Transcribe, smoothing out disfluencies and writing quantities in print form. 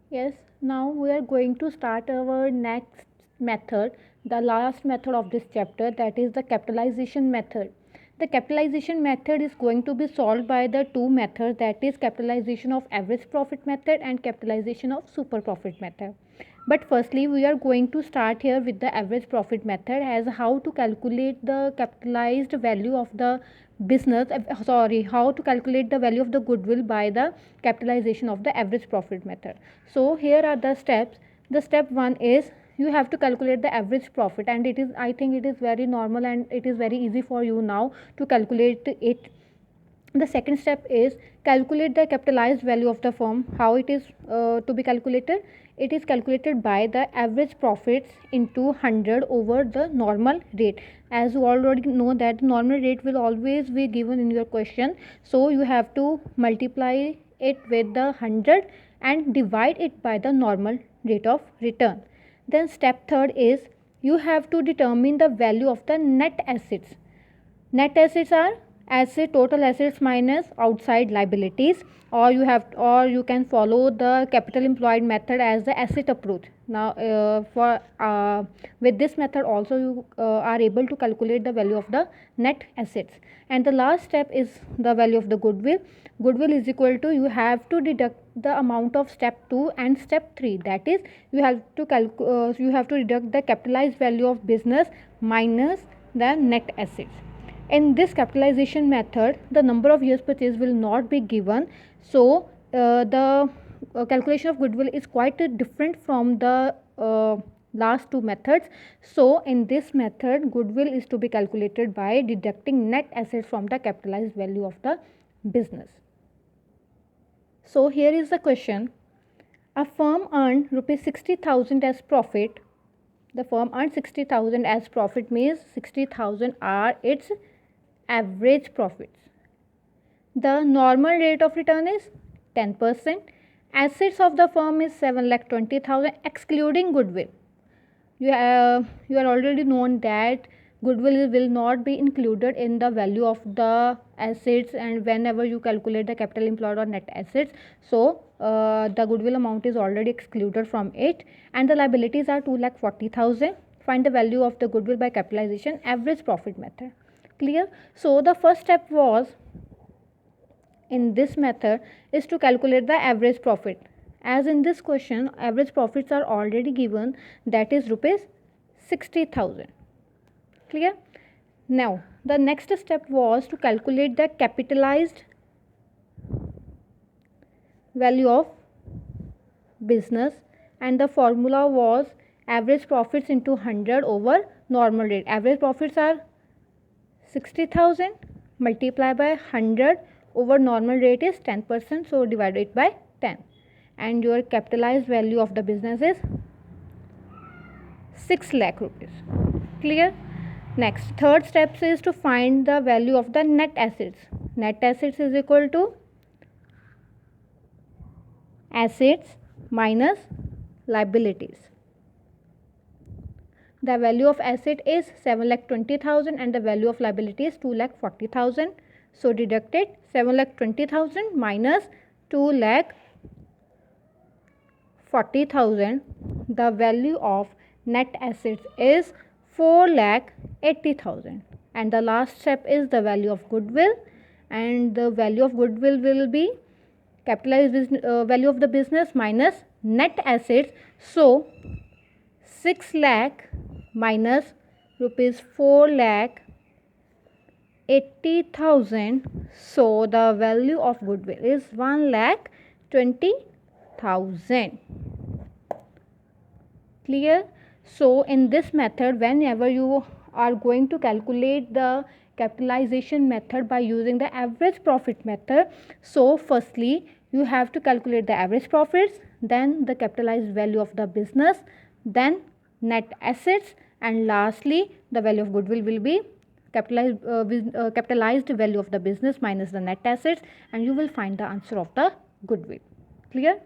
Yes, now we are going to start our next method, the last method of this chapter, that is the capitalization method. The capitalization method is going to be solved by the two methods, that is capitalization of average profit method and capitalization of super profit method. But firstly, we are going to start here with the average profit method, as how to calculate the capitalized value of the business, how to calculate the value of the goodwill by the capitalization of the average profit method. So here are the steps. The step 1 is you have to calculate the average profit, and it is, I think it is very normal and it is very easy for you now to calculate it. The second step is calculate the capitalized value of the firm. How it is to be calculated? It is calculated by the average profits into 100 over the normal rate. As you already know that normal rate will always be given in your question, so you have to multiply it with the 100 and divide it by the normal rate of return. Then step third is you have to determine the value of the net assets. Net assets are total assets minus outside liabilities, or you can follow the capital employed method as the asset approach. Now for with this method also you are able to calculate the value of the net assets. And the last step is the value of the goodwill. Goodwill is equal to, you have to deduct the amount of step 2 and step 3, that is you have to deduct the capitalized value of business minus the net assets. In this capitalization method, the number of years purchase will not be given, so the calculation of goodwill is quite different from the last two methods. So in this method, goodwill is to be calculated by deducting net assets from the capitalized value of the business. So here is the question: a firm earned rupees 60,000 as profit. The firm earned 60,000 as profit, means 60,000 are its average profits. The normal rate of return is 10%. Assets of the firm is 7,20,000 excluding goodwill. You are already known that goodwill will not be included in the value of the assets, and whenever you calculate the capital employed or net assets, so the goodwill amount is already excluded from it. And the liabilities are 2,40,000. Find the value of the goodwill by capitalization average profit method. Clear? So the first step was in this method is to calculate the average profit. As in this question, average profits are already given, that is rupees 60,000. Clear? Now the next step was to calculate the capitalized value of business, and the formula was average profits into 100 over normal rate. Average profits are 60,000 multiplied by 100 over normal rate is 10%, so divide it by 10, and your capitalized value of the business is 6 lakh rupees. Clear? Next, third step is to find the value of the net assets. Net assets is equal to assets minus liabilities. The value of asset is 7,20,000 and the value of liability is 2,40,000. So deducted 7,20,000 minus 2,40,000. The value of net assets is 4,80,000. And the last step is the value of goodwill, and the value of goodwill will be capitalized value of the business minus net assets. So 6 lakh minus rupees 4,80,000. So the value of goodwill is 1,20,000. Clear? So in this method, whenever you are going to calculate the capitalization method by using the average profit method, so firstly you have to calculate the average profits, then the capitalized value of the business, then net assets, and lastly the value of goodwill will be capitalized value of the business minus the net assets, and you will find the answer of the goodwill. Clear?